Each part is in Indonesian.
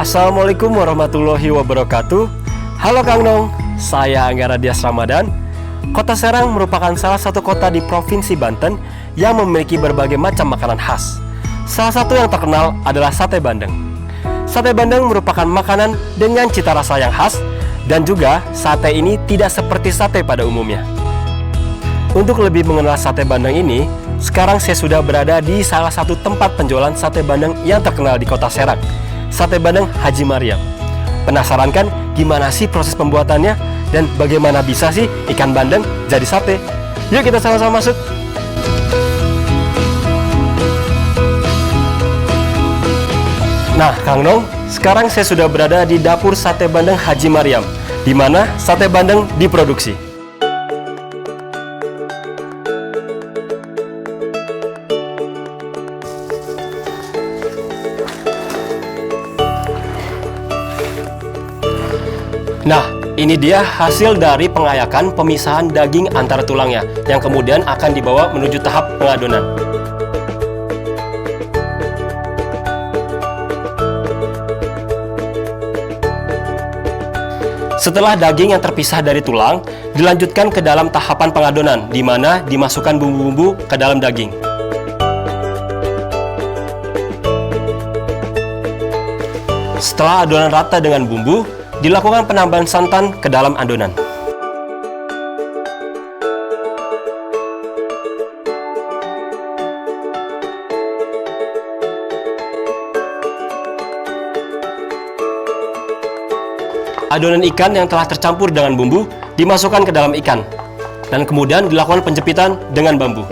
Assalamualaikum warahmatullahi wabarakatuh. Halo Kang Nong, saya Anggara Dias Ramadan. Kota Serang merupakan salah satu kota di Provinsi Banten yang memiliki berbagai macam makanan khas. Salah satu yang terkenal adalah sate bandeng. Sate bandeng merupakan makanan dengan cita rasa yang khas, dan juga sate ini tidak seperti sate pada umumnya. Untuk lebih mengenal sate bandeng ini, sekarang saya sudah berada di salah satu tempat penjualan sate bandeng yang terkenal di Kota Serang, Sate Bandeng Haji Maryam. Penasaran kan gimana sih proses pembuatannya dan bagaimana bisa sih ikan bandeng jadi sate? Yuk kita sama-sama masuk. Nah, Kang Nong, sekarang saya sudah berada di dapur Sate Bandeng Haji Maryam, di mana sate bandeng diproduksi. Nah, ini dia hasil dari pengayakan pemisahan daging antara tulangnya, yang kemudian akan dibawa menuju tahap pengadonan. Setelah daging yang terpisah dari tulang, dilanjutkan ke dalam tahapan pengadonan, di mana dimasukkan bumbu-bumbu ke dalam daging. Setelah adonan rata dengan bumbu, dilakukan penambahan santan ke dalam adonan. Adonan ikan yang telah tercampur dengan bumbu dimasukkan ke dalam ikan, dan kemudian dilakukan penjepitan dengan bambu.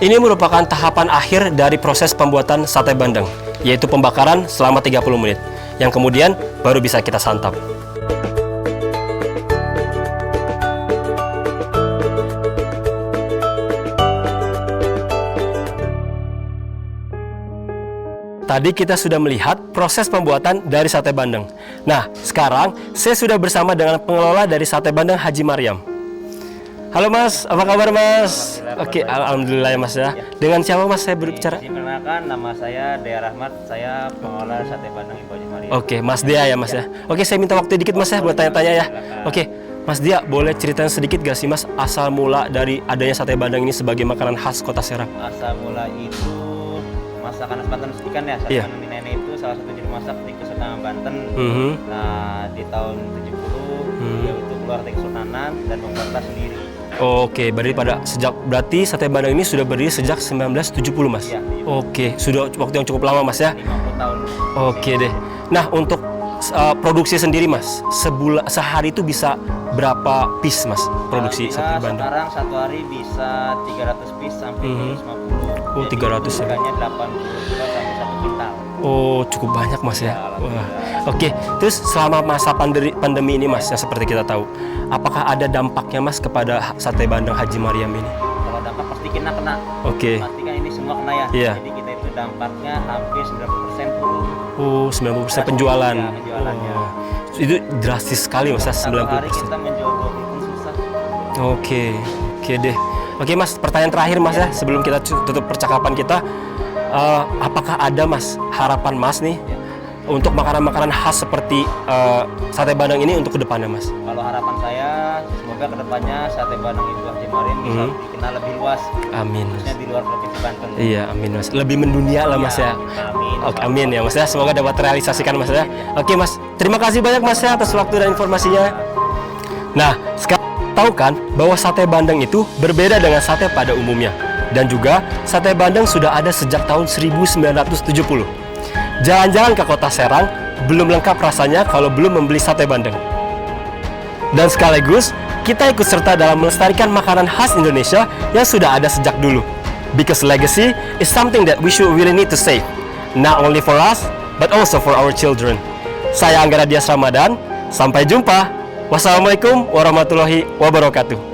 Ini merupakan tahapan akhir dari proses pembuatan sate bandeng, yaitu pembakaran selama 30 menit, yang kemudian baru bisa kita santap. Tadi kita sudah melihat proses pembuatan dari sate bandeng. Nah, sekarang saya sudah bersama dengan pengelola dari Sate Bandeng Haji Maryam. Halo Mas, apa kabar Mas? Oke, alhamdulillah ya Mas ya. Dengan siapa Mas saya berbicara? Perkenalkan, nama saya Dea Rahmat, saya pengelola Sate Bandeng Ibu Haji Maryam. Oke, Mas Dea ya Mas ya. Oke, saya minta waktu dikit Mas ya buat tanya-tanya ya. Oke, Mas Dea, boleh ceritain sedikit gak sih Mas asal mula dari adanya sate bandeng ini sebagai makanan khas Kota Serang? Asal mula itu masakan khas Banten ikan ya. Sate bandeng nenek itu salah satu juru masak di Kesultanan Banten. Nah, di tahun 70 dia itu keluar dari Kesultanan dan membuatlah sendiri. Oke, berarti sate bandeng ini sudah berdiri sejak 1970 Mas? Iya. Oke, sudah waktu yang cukup lama Mas ya? 50 tahun. Oke deh. Nah, untuk produksi sendiri Mas, sehari itu bisa berapa piece Mas produksi sate bandeng? Sekarang satu hari bisa 300 piece sampai 250. Oh, 300 ya? Harganya 80 kilo sampai 1 kintal. Oh, cukup banyak Mas ya. Wah. Oke, terus selama masa pandemi ini Mas, yang seperti kita tahu, apakah ada dampaknya Mas kepada Sate Bandeng Haji Maryam ini? Kalau dampak pasti kena. Oke. Pasti kan ini semua kena ya. Iya. Jadi kita itu dampaknya hampir 90% turun. Oh, 90% penjualan. Ya, penjualannya. Oh, itu drastis sekali Mas ya, 90%. Satu hari kita menjual 20 pun susah. Oke deh. Oke Mas, pertanyaan terakhir Mas ya, sebelum kita tutup percakapan kita. Apakah ada Mas harapan Mas nih untuk makanan-makanan khas seperti sate bandeng ini untuk kedepannya Mas? Kalau harapan saya semoga kedepannya Sate Bandeng Ibu Haji Maryam bisa dikenal lebih luas. Amin. Khususnya di luar Provinsi Banten. Iya, amin Mas. Lebih mendunia lah Mas ya. Amin. Oke, amin ya Mas ya. Semoga dapat terrealisasikan Mas ya. Oke Mas, terima kasih banyak Mas ya atas waktu dan informasinya. Nah, sekarang tahu kan bahwa sate bandeng itu berbeda dengan sate pada umumnya. Dan juga sate bandeng sudah ada sejak tahun 1970. Jalan-jalan ke Kota Serang belum lengkap rasanya kalau belum membeli sate bandeng. Dan sekaligus kita ikut serta dalam melestarikan makanan khas Indonesia yang sudah ada sejak dulu. Because legacy is something that we should really need to save, not only for us but also for our children. Saya Anggara Dias Ramadan, sampai jumpa. Wassalamualaikum warahmatullahi wabarakatuh.